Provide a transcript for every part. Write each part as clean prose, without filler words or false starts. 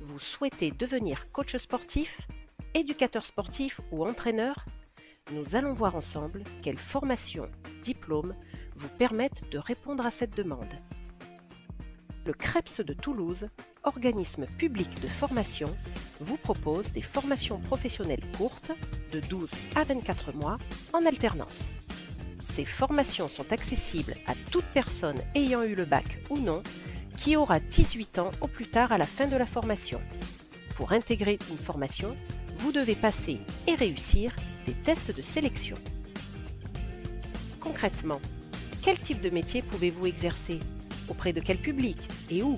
Vous souhaitez devenir coach sportif, éducateur sportif ou entraîneur? Nous allons voir ensemble quelles formations, diplômes vous permettent de répondre à cette demande. Le CREPS de Toulouse, organisme public de formation, vous propose des formations professionnelles courtes de 12 à 24 mois en alternance. Ces formations sont accessibles à toute personne ayant eu le bac ou non, qui aura 18 ans au plus tard à la fin de la formation. Pour intégrer une formation, vous devez passer et réussir des tests de sélection. Concrètement, quel type de métier pouvez-vous exercer? Auprès de quel public et où?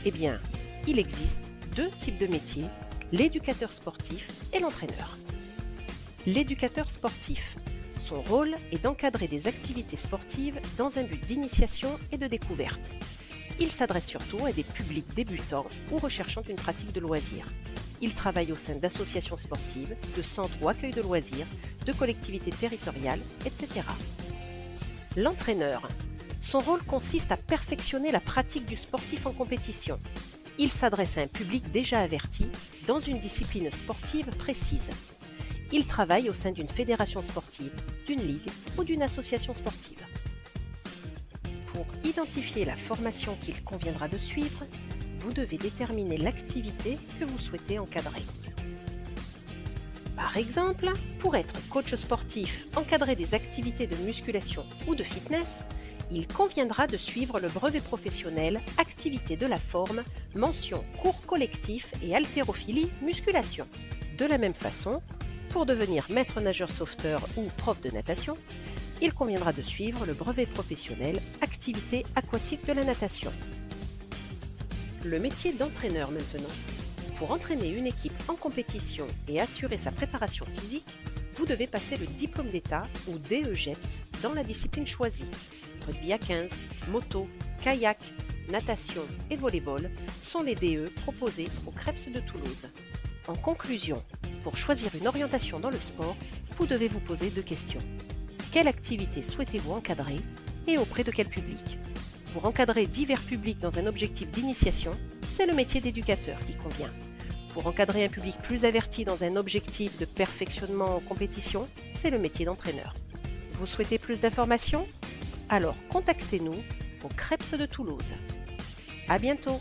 Eh bien, il existe deux types de métiers, l'éducateur sportif et l'entraîneur. L'éducateur sportif, son rôle est d'encadrer des activités sportives dans un but d'initiation et de découverte. Il s'adresse surtout à des publics débutants ou recherchant une pratique de loisirs. Il travaille au sein d'associations sportives, de centres ou accueils de loisirs, de collectivités territoriales, etc. L'entraîneur, son rôle consiste à perfectionner la pratique du sportif en compétition. Il s'adresse à un public déjà averti dans une discipline sportive précise. Il travaille au sein d'une fédération sportive, d'une ligue ou d'une association sportive. Pour identifier la formation qu'il conviendra de suivre, vous devez déterminer l'activité que vous souhaitez encadrer. Par exemple, pour être coach sportif, encadrer des activités de musculation ou de fitness, il conviendra de suivre le brevet professionnel Activité de la forme, mention cours collectif et haltérophilie musculation. De la même façon, pour devenir maître nageur sauveteur ou prof de natation, il conviendra de suivre le brevet professionnel Activité aquatique de la natation. Le métier d'entraîneur maintenant. Pour entraîner une équipe en compétition et assurer sa préparation physique, vous devez passer le diplôme d'État ou DEGEPS dans la discipline choisie. Rugby à 15, moto, kayak, natation et volleyball sont les DE proposés au CREPS de Toulouse. En conclusion, pour choisir une orientation dans le sport, vous devez vous poser deux questions. Quelle activité souhaitez-vous encadrer et auprès de quel public? Pour encadrer divers publics dans un objectif d'initiation, c'est le métier d'éducateur qui convient. Pour encadrer un public plus averti dans un objectif de perfectionnement en compétition, c'est le métier d'entraîneur. Vous souhaitez plus d'informations? Alors contactez-nous au CREPS de Toulouse. À bientôt!